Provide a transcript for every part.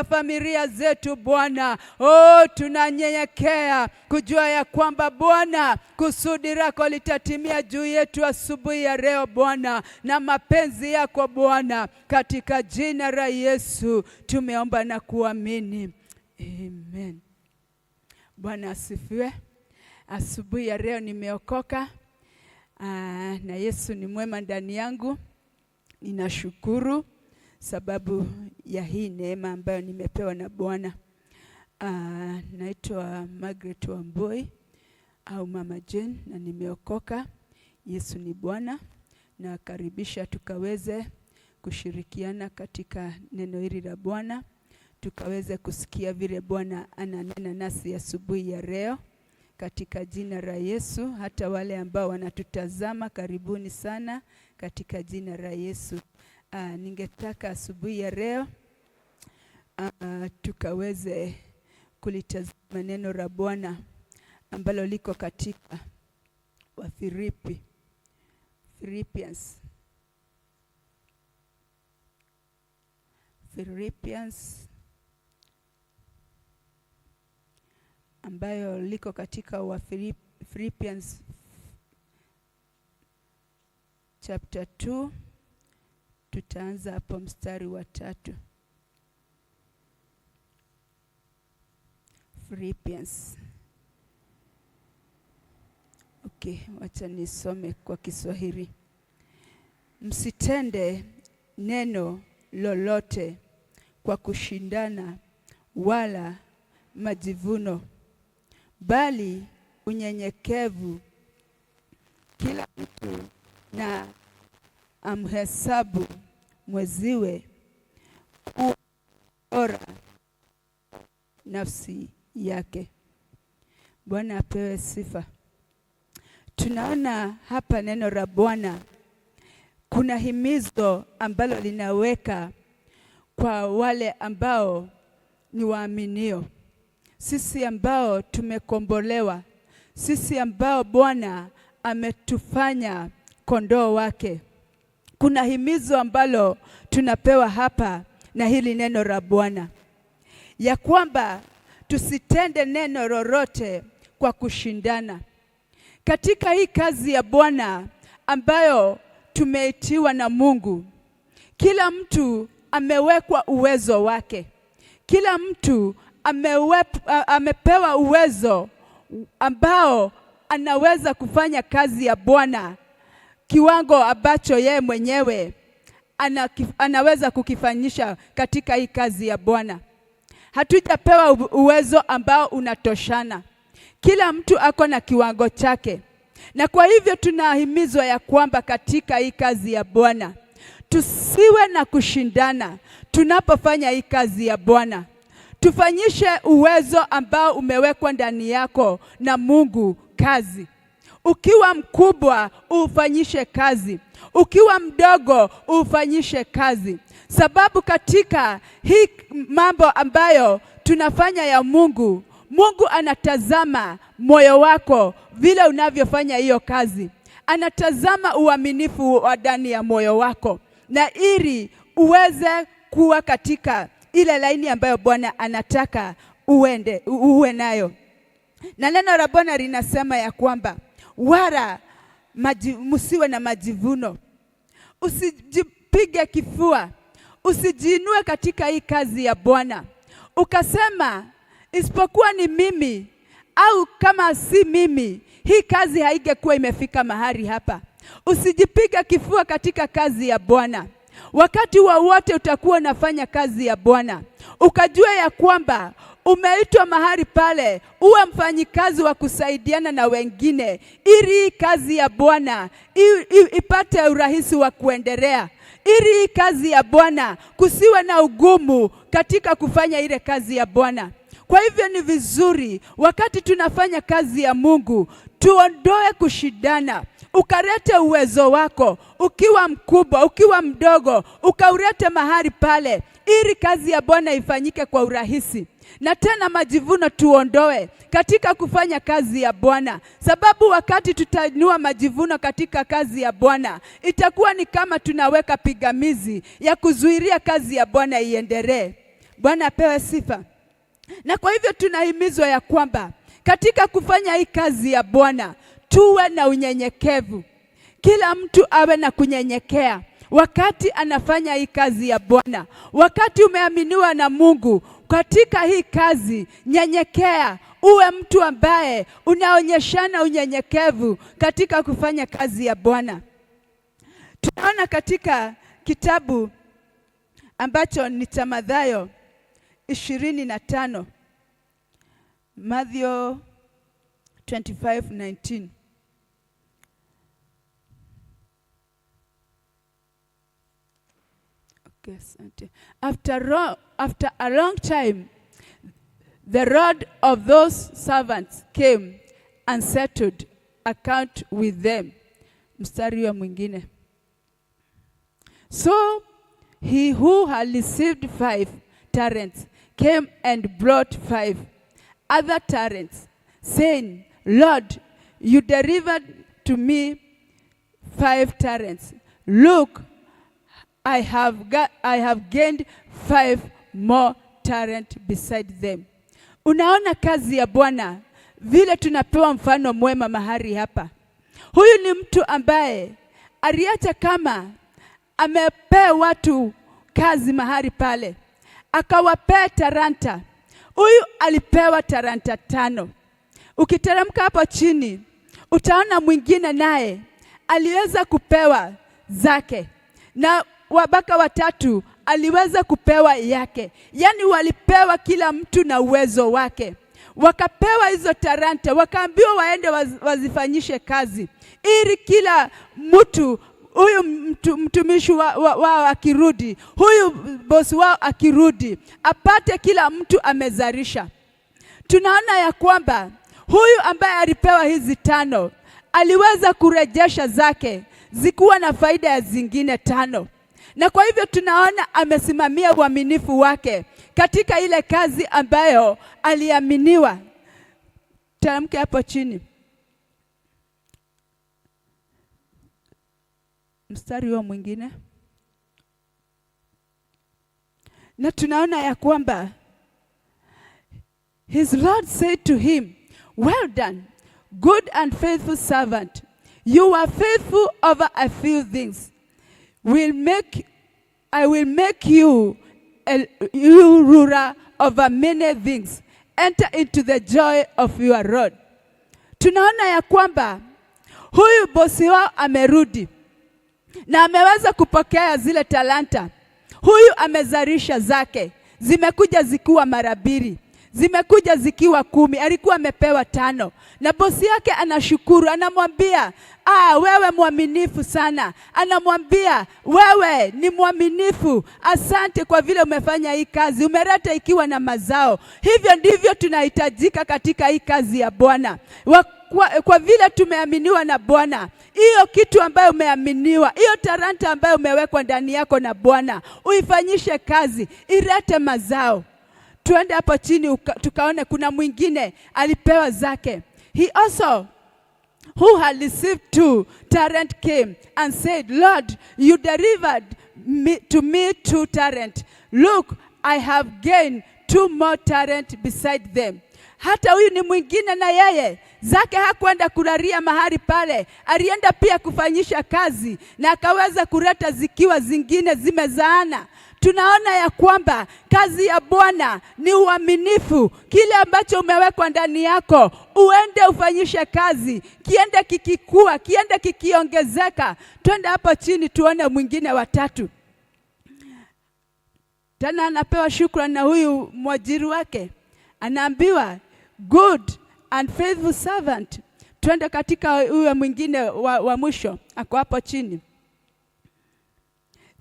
familia zetu Bwana. Tunanyenyekea kujua ya kwamba Bwana kusudi lako litatimia juu yetu asubuhi ya leo Bwana, na mapenzi yako Bwana, katika jina la Yesu tumeomba na kuamini. Amen. Bwana asifiwe. Asubuhi ya leo nimeokoka na Yesu ni mwema ndani yangu. Ninashukuru sababu ya hii neema ambayo nimepewa na Bwana. Naitwa Margaret Wamboi au Mama Jane na nimeokoka. Yesu ni Bwana, na karibisha tukaweze kushirikiana katika neno hili la Bwana, tukaweze kusikia vile Bwana ananena nasi asubuhi ya leo katika jina la Yesu. Hata wale ambao wanatutazama, karibuni sana katika jina la Yesu. Ningetaka asubuhi ya leo tukaweze kulitazama neno la Bwana ambalo liko katika Philippians ambayo liko katika Philippians chapter 2. Tutaanza hapo mstari wa 3. Philippians. Okay, wacha nisome kwa Kiswahili. Msitende neno lolote kwa kushindana wala majivuno, bali unyenyekevu kila mtu na amhesabu mweziwe kuwa bora nafsi yake. Bwana apewe sifa. Tunaona hapa neno la Bwana, kuna himizo ambalo linaweka kwa wale ambao ni waaminio, sisi ambao tumekombolewa, sisi ambao Bwana ametufanya kondoo wake. Kuna himizo ambalo tunapewa hapa na hili neno la Bwana, ya kwamba tusitende neno lolote kwa kushindana. Katika hii kazi ya Bwana ambayo tumeitiwa na Mungu, kila mtu amewekwa uwezo wake. Kila mtu amepewa uwezo ambao anaweza kufanya kazi ya Bwana kiwango ambacho yeye mwenyewe anaweza kukifanyisha katika hii kazi ya Bwana. Hatujapewa uwezo ambao unatoshana. Kila mtu ako na kiwango chake. Na kwa hivyo tunahimizwa ya kwamba katika hii kazi ya Bwana tusiwe na kushindana tunapofanya hii kazi ya Bwana. Tufanyishe uwezo ambao umewekwa ndani yako na Mungu kazi. Ukiwa mkubwa ufanyishe kazi, ukiwa mdogo ufanyishe kazi, sababu katika hii mambo ambayo tunafanya ya Mungu, Mungu anatazama moyo wako vile unavyofanya hiyo kazi. Anatazama uaminifu wa ndani ya moyo wako, na ili uweze kuwa katika ile laini ambayo Bwana anataka uwe nayo. Na neno la Bwana linasema ya kwamba wala msiwe na majivuno. Usijipige kifua, usijiinue katika hii kazi ya Bwana ukasema isipokuwa ni mimi au kama si mimi hii kazi haingekuwa imefika mahali hapa. Usijipige kifua katika kazi ya Bwana. Wakati wowote utakuwa unafanya kazi ya Bwana, ukajua ya kwamba umeitwa mahali pale uwe mfanyikazi wa kusaidiana na wengine, ili kazi ya Bwana ipate urahisi wa kuendelea, ili kazi ya Bwana kusiwe na ugumu katika kufanya ile kazi ya Bwana. Kwa hivyo ni vizuri wakati tunafanya kazi ya Mungu tuondoe kushindana, ukarete uwezo wako, ukiwa mkubwa, ukiwa mdogo, ukaurete mahali pale, ili kazi ya Bwana ifanyike kwa urahisi. Na tena majivuno tuondoe katika kufanya kazi ya Bwana, sababu wakati tutainua majivuno katika kazi ya Bwana, itakuwa ni kama tunaweka pigamizi ya kuzuilia kazi ya Bwana iendelee. Bwana apewe sifa. Na kwa hivyo tunahimizwa ya kwamba katika kufanya hii kazi ya Bwana tuwe na unyenyekevu. Kila mtu awe na kunyenyekea wakati anafanya hii kazi ya Bwana. Wakati umeaminiwa na Mungu katika hii kazi, nyenyekea. Uwe mtu ambaye unaonyeshana unyenyekevu katika kufanya kazi ya Bwana. Tunaona katika kitabu ambacho ni cha Mathayo 25, Matthew 25:19. After a long time, the lord of those servants came and settled account with them. Mstari wa mwingine. So he who had received 5 talents came and brought 5 other talents, saying, Lord, you delivered to me 5 talents. Look, I have gained 5 more talents beside them. Unaona kazi ya Bwana vile tunapewa mfano mwema mahali hapa. Huyu ni mtu ambaye aliacha kama amepea watu kazi mahali pale, akawapea talanta. Huyu alipewa talanta 5. Ukiteremka hapo chini utaona mwingine naye aliweza kupewa zake, na wabaka watatu aliweza kupewa yake. Yani walipewa kila mtu na uwezo wake. Wakapewa hizo talanta, wakaambiwa waende wazifanyishe kazi, ili kila mtu, huyu mtumishi wao akirudi, huyu bosi wao akirudi, apate kila mtu amezarisha. Tunaona ya kwamba huyu ambaye alipewa hizi 5 aliweza kurejesha zake zikuwa na faida ya zingine 5. Na kwa hivyo tunaona amesimamia uaminifu wake katika ile kazi ambayo aliaminiwa. Teremke hapo chini. Mstari huo mwingine. Na tunaona ya kwamba his Lord said to him, well done, good and faithful servant. You are faithful over a few things. I will make you ruler over many things. Enter into the joy of your Lord. Tunaona ya kwamba huyu bosi wao amerudi na ameweza kupokea zile talanta. Huyu amezarisha zake, zimekuja zikiwa mara 2, zimekuja zikiwa 10. Alikuwa amepewa 5, na bosi yake anashukuru, anamwambia wewe mwaminifu sana. Anamwambia wewe ni mwaminifu, asante kwa vile umefanya hii kazi, umeleta ikiwa na mazao. Hivyo ndivyo tunahitajika katika hii kazi ya Bwana. Kwa vile tumeaminiwa na Bwana, hiyo kitu ambayo umeaminiwa, hiyo talanta ambayo umewekwa ndani yako na Bwana, uifanyishe kazi, ilete mazao. Tuende hapo chini tukaone kuna mwingine alipewa zake. He also who had received 2 talents came and said, Lord, you delivered to me 2 talents. Look, I have gained 2 more talents beside them. Hata huyu ni mwingine, na yeye zake hakwenda kularia mahali pale, alienda pia kufanyisha kazi na akaweza kuleta zikiwa zingine zimezaana. Tunaona ya kwamba kazi ya Bwana ni uaminifu. Kile ambacho umewekwa ndani yako, uende ufanyishe kazi, kiende kikikua, kiende kikiongezeka. Twende hapo chini tuone mwingine wa 3. Tena anapewa shukrani na huyu mwajiri wake. Anaambiwa, good and faithful servant. Twende katika huyo mwingine wa mwisho, ako hapo chini.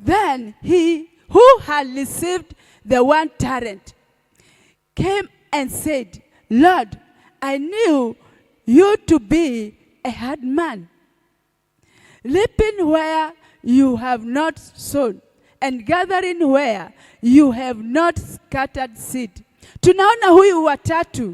Then he who had received the 1 talent came and said, Lord, I knew you to be a hard man, reaping where you have not sown, and gathering where you have not scattered seed. Tunaona huyu wa 3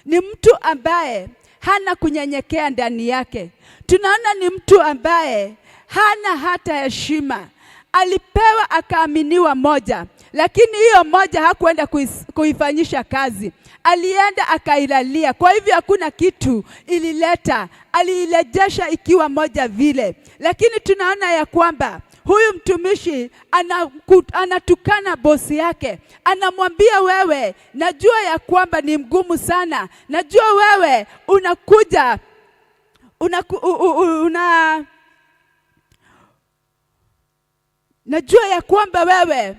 ni mtu ambaye hana kunyenyekea ndani yake. Tunaona ni mtu ambaye hana hata heshima. Alipewa akaaminiwa 1, lakini hiyo moja hakuenda kuifanyisha kazi, alienda akailalia. Kwa hivyo hakuna kitu ilileta, aliirejesha ikiwa moja vile. Lakini tunaona ya kwamba huyu mtumishi anatukana bosi yake, anamwambia, wewe najua ya kwamba ni mgumu sana, najua wewe unakuja najua ya kwamba wewe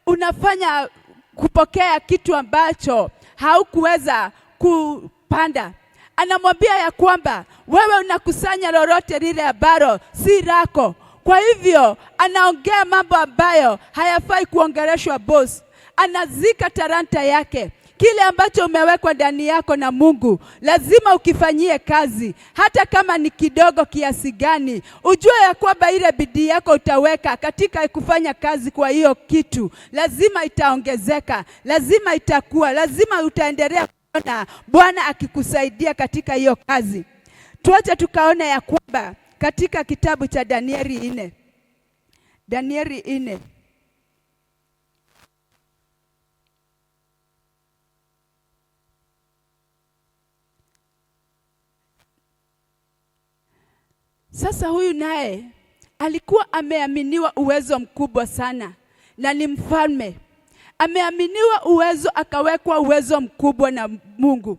unafanya kupokea kitu ambacho haukuweza kupanda. Anamwambia ya kwamba wewe unakusanya lolote lile ambalo si lako. Kwa hivyo anaongea mambo ambayo hayafai kuongeleshwa boss. Anazika talanta yake. Kile ambacho umewekwa ndani yako na Mungu, lazima ukifanyie kazi, hata kama ni kidogo kiasi gani. Ujue ya kwamba ile bidii yako utaweka katika kufanya kazi kwa hiyo kitu, lazima itaongezeka, lazima itakuwa, lazima utaendelea kuona Bwana akikusaidia katika hiyo kazi. Tuache tukaona ya kwamba katika kitabu cha Danieli 4. Danieli 4. Sasa huyu naye alikuwa ameaminiwa uwezo mkubwa sana na ni mfalme. Ameaminiwa uwezo, akawekwa uwezo mkubwa na Mungu.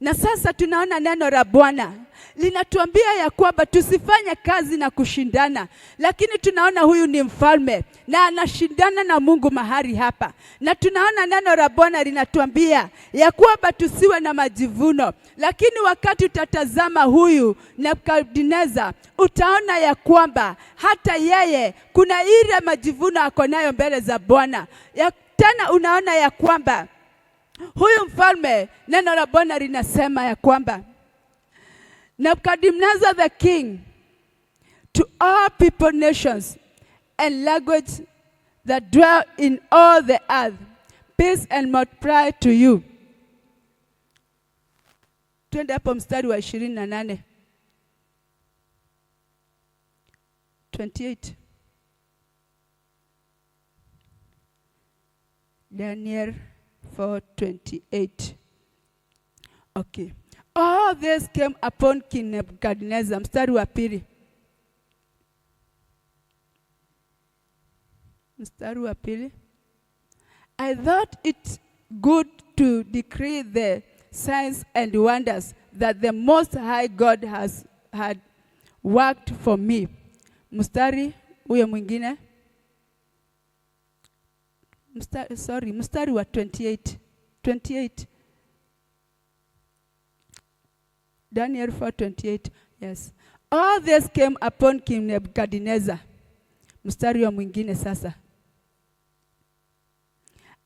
Na sasa tunaona neno la Bwana linatuambia ya kwamba tusifanye kazi na kushindana, lakini tunaona huyu ni mfalme na anashindana na Mungu mahali hapa. Na tunaona neno la Bwana linatuambia ya kwamba tusiwe na majivuno, lakini wakati utatazama huyu Nebukadneza, utaona ya kwamba hata yeye kuna ile majivuno ako nayo mbele za Bwana. Tena unaona ya kwamba huyu mfalme, neno la Bwana linasema ya kwamba Nebuchadnezzar the king, to all people, nations, and language that dwell in all the earth, peace and multiply to you. Twende hapo mstari wa 28. 28. Daniel 4:28. Okay. All this came upon King Nebuchadnezzar. Mstari wa pili. Mstari wa pili. I thought it good to decree the signs and wonders that the Most High God had worked for me. Mstari huyo mwingine. Mstari wa 28. 28. Daniel 4:28. Yes. All this came upon King Nebuchadnezzar. Mstari wa mwingine sasa.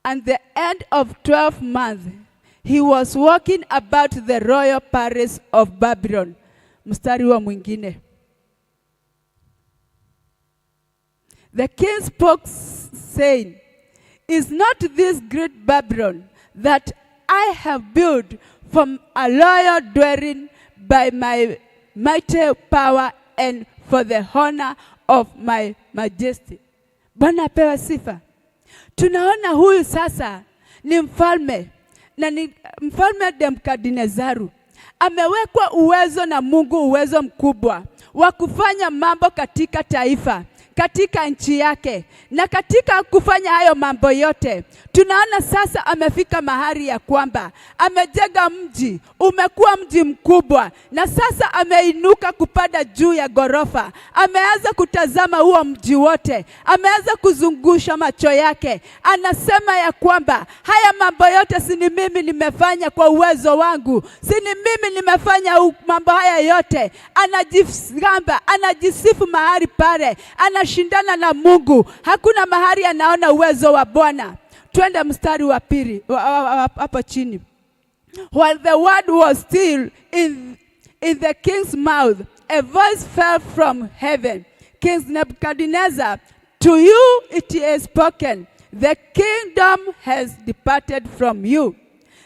And the end of 12th month, he was walking about the royal palace of Babylon. Mstari wa mwingine. The king spoke, saying, is not this great Babylon that I have built from a royal dwelling by my mighty power and for the honor of my majesty? Bwana apewe sifa. Tunaona huyu sasa ni mfalme, na ni mfalme Nebukadnezaru. Amewekwa uwezo na Mungu, uwezo mkubwa wa kufanya mambo katika taifa, katika nchi yake, na katika kufanya hayo mambo yote tunaona sasa amefika mahali ya kwamba amejenga mji, umekuwa mji mkubwa, na sasa ameinuka kupanda juu ya gorofa. Ameanza kutazama huo mji wote, ameanza kuzungusha macho yake, anasema ya kwamba haya mambo yote si ni mimi nimefanya kwa uwezo wangu, si ni mimi nimefanya mambo haya yote. Anajigamba, anajisifu mahali pale, anashindana na Mungu. Hakuna mahali anaona uwezo wa Bwana. Twende mstari wa pili hapo chini. While the word was still in the king's mouth, a voice fell from heaven. King Nebuchadnezzar, to you it is spoken, the kingdom has departed from you.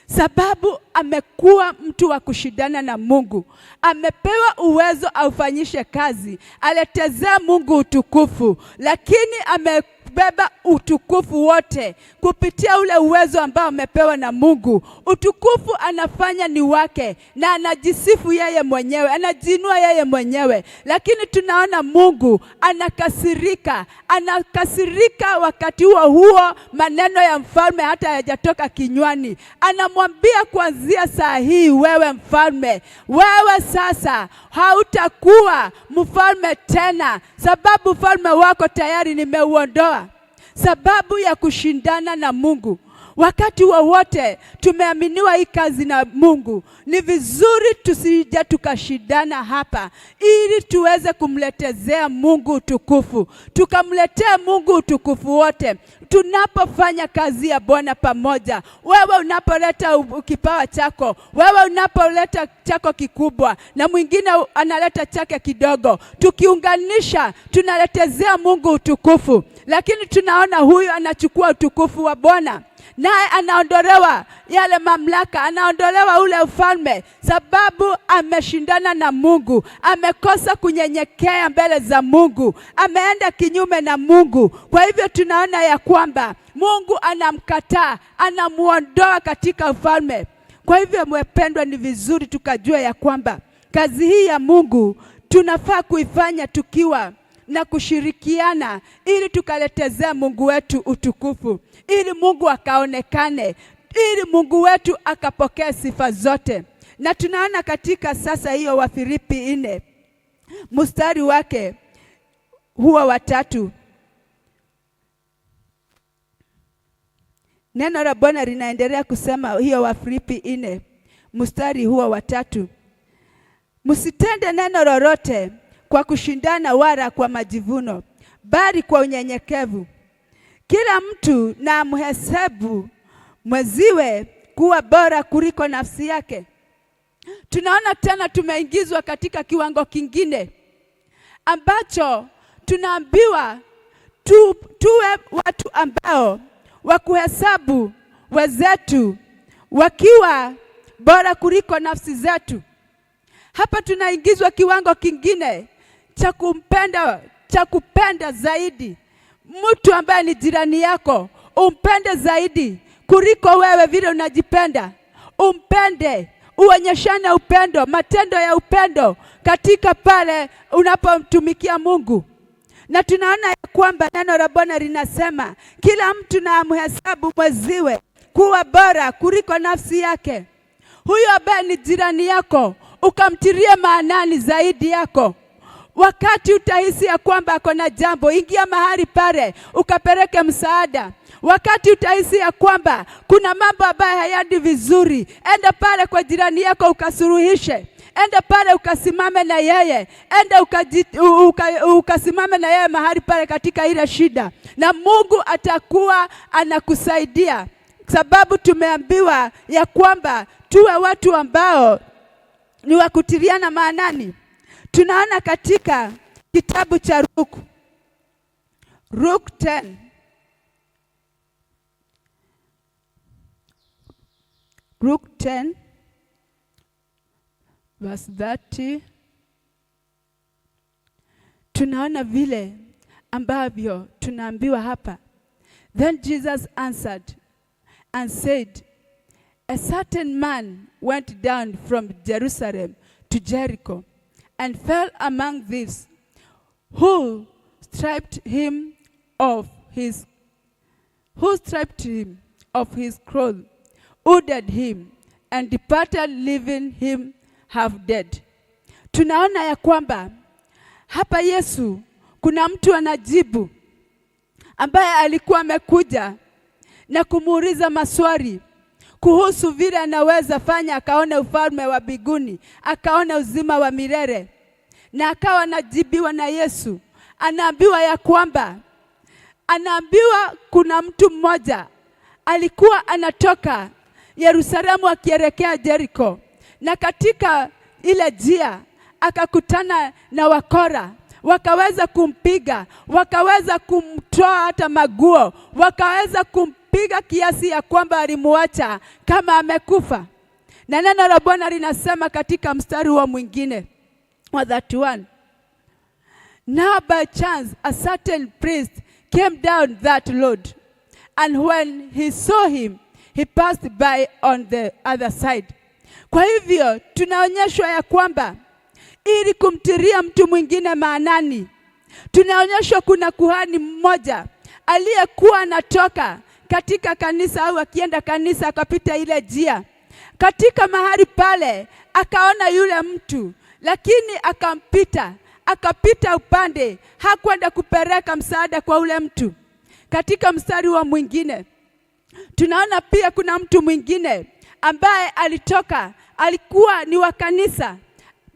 Sababu amekuwa mtu wa kushindana na Mungu, amepewa uwezo aufanyishe kazi, aletezea Mungu utukufu, lakini amebeba utukufu wote kupitia ule uwezo ambao amepewa na Mungu. Utukufu anafanya ni wake na anajisifu yeye mwenyewe, anajiinua yeye mwenyewe. Lakini tunaona Mungu anakasirika wakati huo maneno ya mfalme hata hayajatoka kinywani. Anamwambia kuanzia saa hii, wewe mfalme, wewe sasa hautakuwa mfalme tena, sababu ufalme wako tayari nimeuondoa. Sababu ya kushindana na Mungu. Wakati wowote tumeaminiwa hii kazi na Mungu, ni vizuri tusije tukashindana hapa, ili tuweze kumletezea Mungu utukufu. Tukamletea Mungu utukufu wote tunapofanya kazi ya Bwana pamoja. Wewe unapoleta kipawa chako, wewe unapoleta chako kikubwa, na mwingine analeta chake kidogo, tukiunganisha tunaletezea Mungu utukufu. Lakini tunaona huyu anachukua utukufu wa Bwana, naye anaondolewa yale mamlaka, anaondolewa ule ufalme, sababu ameshindana na Mungu, amekosa kunyenyekea mbele za Mungu, ameenda kinyume na Mungu. Kwa hivyo tunaona ya kwamba Mungu anamkataa, anamuondoa katika ufalme. Kwa hivyo mwependwa, ni vizuri tukajua ya kwamba kazi hii ya Mungu tunafaa kuifanya tukiwa na kushirikiana, ili tukaletezea Mungu wetu utukufu, ili Mungu akaonekane, ili Mungu wetu akapokea sifa zote. Na tunaona katika sasa hiyo Wafilipi 4 mstari wake huwa wa 3, neno la Bwana linaendelea kusema, hiyo Wafilipi 4 mstari huwa wa 3, msitende neno lolote kwa kushindana wala kwa majivuno, bali kwa unyenyekevu kila mtu na amhesabu mwenziwe kuwa bora kuliko nafsi yake. Tunaona tena tumeingizwa katika kiwango kingine ambacho tunaambiwa tuwe watu ambao wakuhesabu wenzetu wakiwa bora kuliko nafsi zetu. Hapa tunaingizwa kiwango kingine cha kupenda zaidi mtu ambaye ni jirani yako, umpende zaidi kuliko wewe vile unajipenda. Umpende, uonyeshane upendo, matendo ya upendo katika pale unapomtumikia Mungu. Na tunaona ya kwamba neno la Bwana linasema kila mtu na amhesabu mwenziwe kuwa bora kuliko nafsi yake. Huyo ambaye ni jirani yako ukamtirie maanani zaidi yako. Wakati utahisi ya kwamba ako na jambo, ingia mahali pale ukapeleke msaada. Wakati utahisi ya kwamba kuna mambo ambayo hayaendi vizuri, enda pale kwa jirani yako ukasuluhishe. Enda pale ukasimame na yeye, enda ukasimame na yeye mahali pale katika ile shida, na Mungu atakuwa anakusaidia, sababu tumeambiwa ya kwamba tuwe watu ambao ni wakutiliana maanani. Tunaona katika kitabu cha Luke 10 verse 30, tunaona vile ambavyo tunaambiwa hapa. Then Jesus answered and said, a certain man went down from Jerusalem to Jericho and fell among thieves, who stripped him of his clothes, wounded him, and departed, leaving him half dead. Tunaona ya kwamba hapa Yesu kuna mtu anajibu ambaye alikuwa amekuja na kumuuliza maswali kuhusu vile anaweza fanya akaone ufalme wa mbinguni, akaone uzima wa milele. Na akawa anajibiwa na Yesu. Anaambiwa ya kwamba, kuna mtu mmoja alikuwa anatoka Yerusalemu akielekea Jericho, na katika ile njia akakutana na wakora. Wakaweza kumpiga, wakaweza kumtoa hata maguo, wakaweza kumpiga kiasi ya kwamba alimuacha kama amekufa. Na neno la Bwana linasema katika mstari wa mwingine wa 31, now by chance a certain priest came down that road. And when he saw him, he passed by on the other side. Kwa hivyo tunaonyeshwa ya kwamba ili kumtiria mtu mwingine maanani, tunaonyeshwa kuna kuhani mmoja aliyekuwa anatoka katika kanisa au akienda kanisa, akapita ile njia. Katika mahali pale akaona yule mtu, lakini akapita upande, hakwenda kupeleka msaada kwa ule mtu. Katika mstari wa mwingine tunaona pia kuna mtu mwingine ambaye alikuwa ni wa kanisa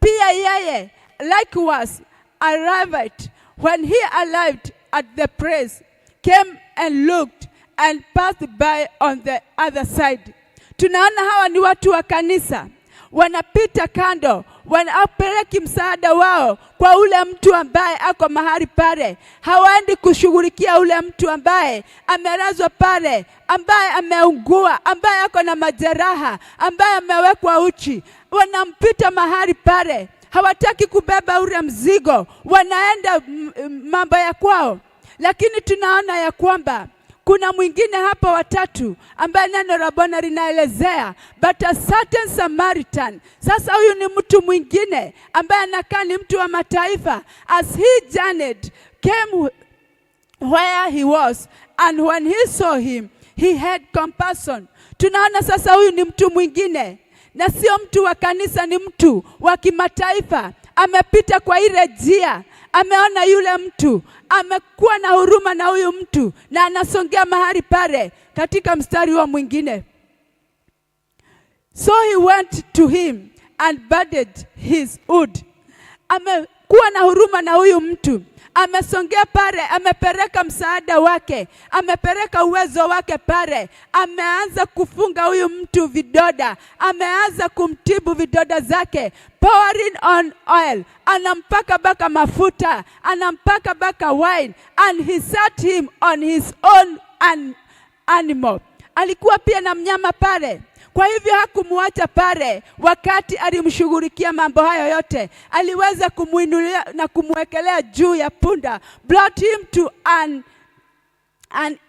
pia. Yeye likewise arrived. When he arrived at the place, came and looked and passed by on the other side. Tunaona hawa ni watu wa kanisa, wanapita kando, wanapeleki msaada wao kwa ule mtu ambaye ako mahali pale. Hawaendi kushughulikia ule mtu ambaye amelazwa pale, ambaye ameungua, ambaye ako na majeraha, ambaye amewekwa uchi. Wanampita mahali pale, hawataki kubeba ule mzigo, wanaenda mambo ya kwao. Lakini tunaona ya kwamba kuna mwingine hapa watatu ambaye neno la Bwana linaelezea, but a certain Samaritan. Sasa huyu ni mtu mwingine ambaye anakaa ni mtu wa mataifa. As he journeyed, came where he was, and when he saw him, he had compassion. Tunaona sasa huyu ni mtu mwingine, na sio mtu wa kanisa, ni mtu wa kimataifa. Amepita kwa ile njia, ameona yule mtu, amekuwa na huruma na huyu mtu, na anasongea mahali pale. Katika mstari wa mwingine, so he went to him and budded his wood. Amekuwa na huruma na huyu mtu, amesongea pale, amepeleka msaada wake, amepeleka uwezo wake pale. Ameanza kufunga huyu mtu vidoda, ameanza kumtibu vidoda zake, pouring on oil, anampaka baka mafuta, anampaka baka wine, and he sat him on his own animal. Alikuwa pia na mnyama pale. Kwa hivyo hakumuacha pale wakati alimshughulikia mambo hayo yote. Aliweza kumuinulia na kumwekelea juu ya punda, brought him to an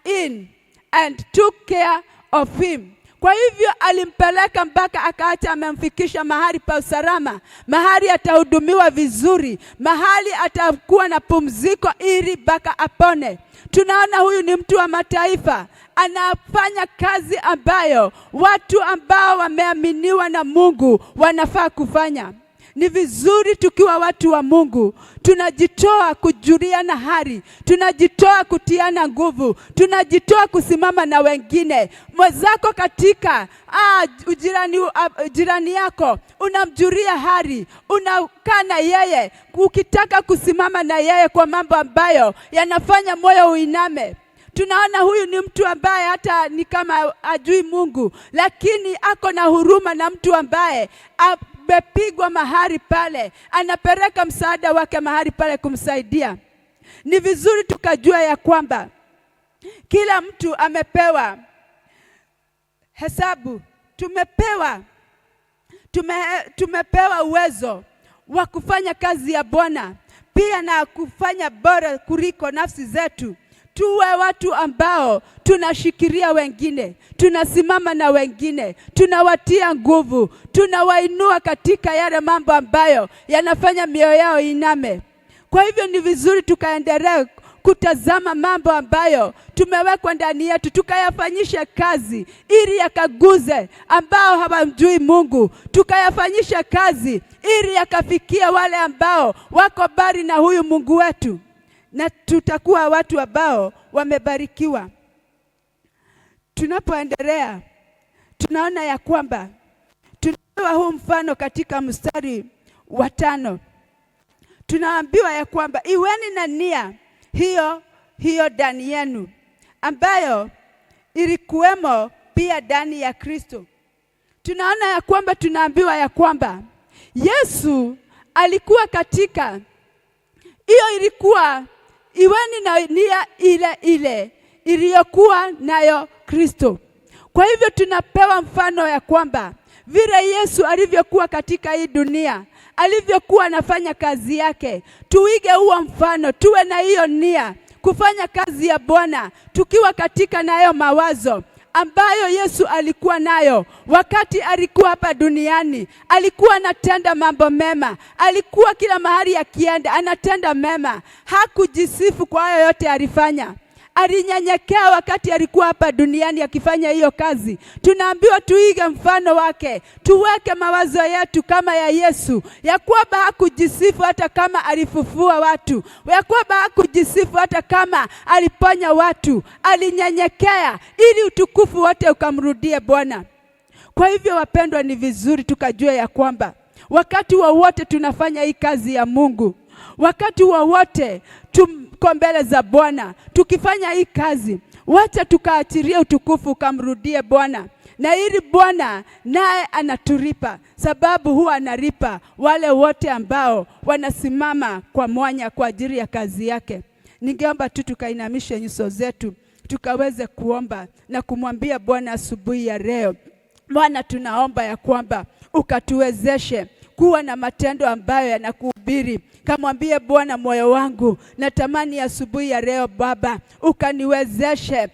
inn and took care of him. Kwa hivyo alimpeleka mpaka akaacha amemfikisha mahali pa usalama, mahali atahudumiwa vizuri, mahali atakuwa na pumziko ili mpaka apone. Tunaona huyu ni mtu wa mataifa, anafanya kazi ambayo watu ambao wameaminiwa na Mungu wanafaa kufanya. Ni vizuri tukiwa watu wa Mungu, tunajitoa kujuliana hali, tunajitoa kutiana nguvu, tunajitoa kusimama na wengine. Mwenzako katika jirani yako, unamjulia hali, unakaa na yeye, ukitaka kusimama na yeye kwa mambo ambayo yanafanya moyo uiname. Tunaona huyu ni mtu ambaye hata ni kama ajui Mungu, lakini ako na huruma na mtu ambaye amepigwa mahali pale, anapeleka msaada wake mahali pale kumsaidia. Ni vizuri tukajua ya kwamba kila mtu amepewa hesabu, tumepewa uwezo wa kufanya kazi ya Bwana, pia na kufanya bora kuliko nafsi zetu. Tuwe watu ambao tunashikilia wengine, tunasimama na wengine, tunawatia nguvu, tunawainua katika yale mambo ambayo yanafanya mioyo yao iname. Kwa hivyo ni vizuri tukaendelea kutazama mambo ambayo tumewekwa ndani yetu, tukayafanyisha kazi ili yakaguze ambao hawamjui Mungu, tukayafanyisha kazi ili yakafikia wale ambao wako bari na huyu Mungu wetu, na tutakuwa watu ambao wamebarikiwa. Tunapoendelea tunaona ya kwamba tunapewa huu mfano katika mstari wa 5. Tunaambiwa ya kwamba iweni na nia hiyo ndani yenu, ambayo ilikuwemo pia ndani ya Kristo. Tunaona ya kwamba tunaambiwa ya kwamba Yesu alikuwa katika hiyo, ilikuwa iweni na nia ile iliyokuwa nayo Kristo. Kwa hivyo tunapewa mfano ya kwamba vile Yesu alivyokuwa katika hii dunia, alivyokuwa anafanya kazi yake, tuige huo mfano, tuwe na hiyo nia kufanya kazi ya Bwana, tukiwa katika nayo mawazo ambayo Yesu alikuwa nayo wakati alikuwa hapa duniani. Alikuwa anatenda mambo mema, alikuwa kila mahali akienda anatenda mema. Hakujisifu kwa hayo yote alifanya. Alinyenyekea wakati alikuwa hapa duniani akifanya hiyo kazi. Tunaambiwa tuige mfano wake, tuweke mawazo yetu kama ya Yesu, ya kwamba hakujisifu hata kama alifufua watu, ya kwamba hakujisifu hata kama aliponya watu. Alinyenyekea ili utukufu wote ukamrudie Bwana. Kwa hivyo wapendwa, ni vizuri tukajua ya kwamba wakati wowote tunafanya hii kazi ya Mungu, wakati wowote tuko mbele za Bwana tukifanya hii kazi, wacha tukaachirie utukufu ukamrudie Bwana. Na ili Bwana naye anaturipa, sababu huwa anaripa wale wote ambao wanasimama kwa mwanya kwa ajili ya kazi yake. Ningeomba tu tukainamishe nyuso zetu tukaweze kuomba na kumwambia Bwana asubuhi ya leo. Bwana, tunaomba ya kwamba ukatuwezeshe kuwa na matendo ambayo yanakuhubiri. Kamwambie Bwana, moyo wangu natamani asubuhi ya leo Baba ukaniwezeshe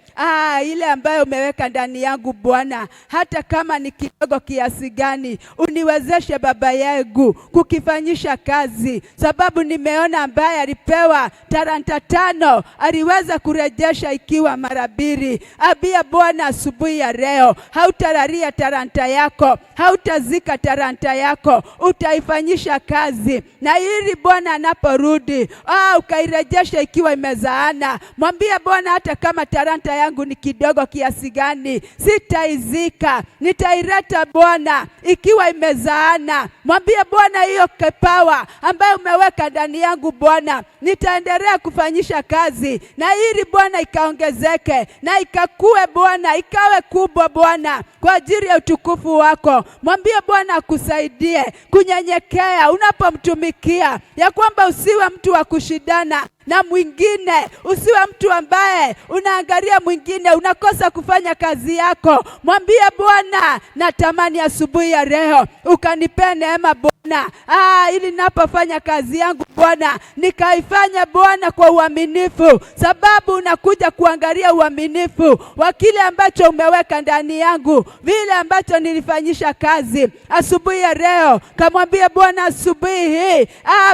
ile ambayo umeweka ndani yangu Bwana, hata kama ni kidogo kiasi gani, uniwezeshe Baba yangu kukifanyisha kazi, sababu nimeona ambaye alipewa talanta 5 aliweza kurejesha ikiwa mara 2. Abia Bwana asubuhi ya leo, hautalalia talanta yako, hautazika talanta yako, utaifanyisha kazi. Na ili Bwana anaporudi ukairejesha ikiwa imezaana. Mwambie Bwana, hata kama talanta yangu ni kidogo kiasi gani, sitaizika, nitaileta Bwana ikiwa imezaana. Mwambie Bwana, hiyo kipawa ambayo umeweka ndani yangu Bwana, nitaendelea kufanyisha kazi, na ili Bwana ikaongezeke na ikakue Bwana, ikawe kubwa Bwana, kwa ajili ya utukufu wako. Mwambie Bwana akusaidie kunyenyekea unapomtumikia, ya kwamba usiwe mtu wa kushindana na mwingine, usiwe mtu ambaye unaangalia mwingine unakosa kufanya kazi yako. Mwambie Bwana, natamani asubuhi ya leo ukanipe neema Bwana, ili napofanya kazi yangu Bwana, nikaifanya Bwana kwa uaminifu, sababu unakuja kuangalia uaminifu wa kile ambacho umeweka ndani yangu, vile ambacho nilifanyisha kazi. Asubuhi ya leo kamwambie Bwana, asubuhi hii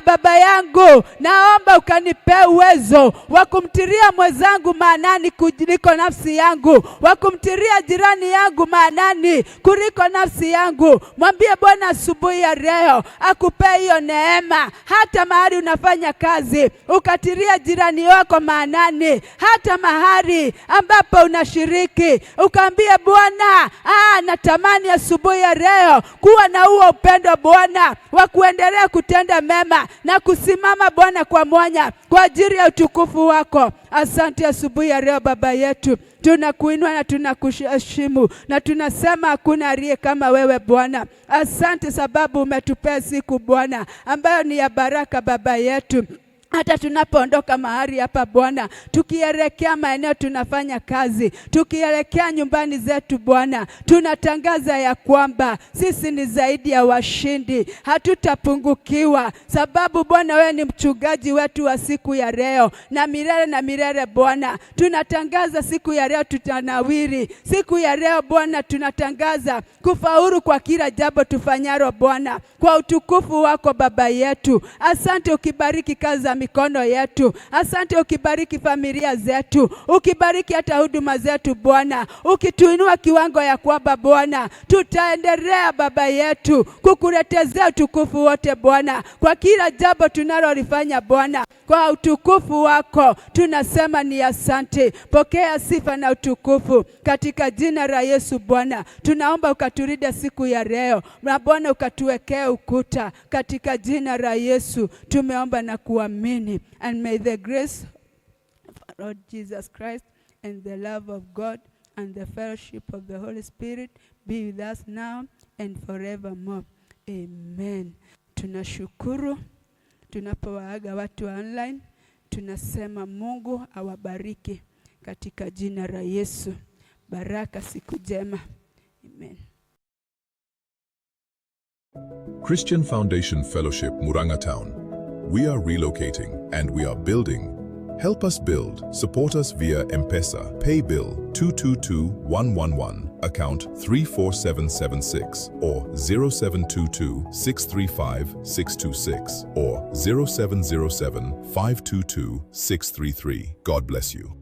Baba yangu, naomba ukanipe uwezo wa kumtiria mwenzangu maanani kuliko nafsi yangu, wa kumtiria jirani yangu maanani kuliko nafsi yangu. Mwambie Bwana asubuhi ya leo akupe hiyo neema, hata mahali unafanya kazi ukatiria jirani wako maanani, hata mahali ambapo unashiriki ukaambia Bwana, natamani asubuhi ya leo kuwa na huo upendo Bwana wa kuendelea kutenda mema na kusimama Bwana kwa mwanya kwa ajili ya utukufu wako. Asante asubuhi ya leo Baba yetu, tunakuinua na tunakuheshimu na tunasema hakuna aliye kama wewe Bwana. Asante sababu umetupea siku Bwana ambayo ni ya baraka Baba yetu. Hata tunapoondoka mahali hapa Bwana, tukielekea maeneo tunafanya kazi, tukielekea nyumbani zetu Bwana, tunatangaza ya kwamba sisi ni zaidi ya washindi, hatutapungukiwa, sababu Bwana wewe ni mchungaji wetu wa siku ya leo na milele Bwana. Tunatangaza siku ya leo tutanawiri, siku ya leo Bwana tunatangaza kufaulu kwa kila jambo tufanyalo Bwana, kwa utukufu wako Baba yetu. Asante ukibariki kazi za mikono yetu, asante ukibariki familia zetu, ukibariki hata huduma zetu Bwana, ukituinua kiwango ya kwamba Bwana tutaendelea Baba yetu kukuletezea utukufu wote Bwana, kwa kila jambo tunalolifanya Bwana, kwa utukufu wako tunasema ni asante. Pokea sifa na utukufu katika jina la Yesu Bwana. Tunaomba ukaturinde siku ya leo na Bwana ukatuwekee ukuta katika jina la Yesu tumeomba na kuamini. And may the grace of our Lord Jesus Christ and the love of God and the fellowship of the Holy Spirit be with us now and forevermore. Amen. Tunashukuru tunapowaaga watu wa online, tunasema Mungu awabariki katika jina la Yesu. Baraka, siku njema. Amen. Christian Foundation Fellowship, Murang'a Town. We are relocating and we are building. Help us build. Support us via M-Pesa, pay bill 222111, account 34776, or 0722 635 626, or 0707 522 633. God bless you.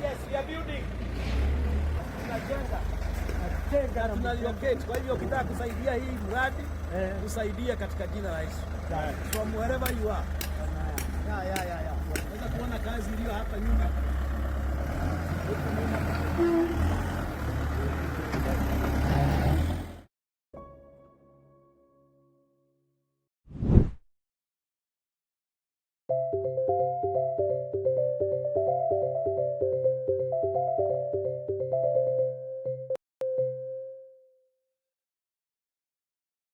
Yes, we are building. Tunalocate. Kwa hivyo ukitaka kusaidia hii mradi, kusaidia katika jina la Yesu. From wherever you are. Unaweza kuona kazi iliyo hapa nyuma.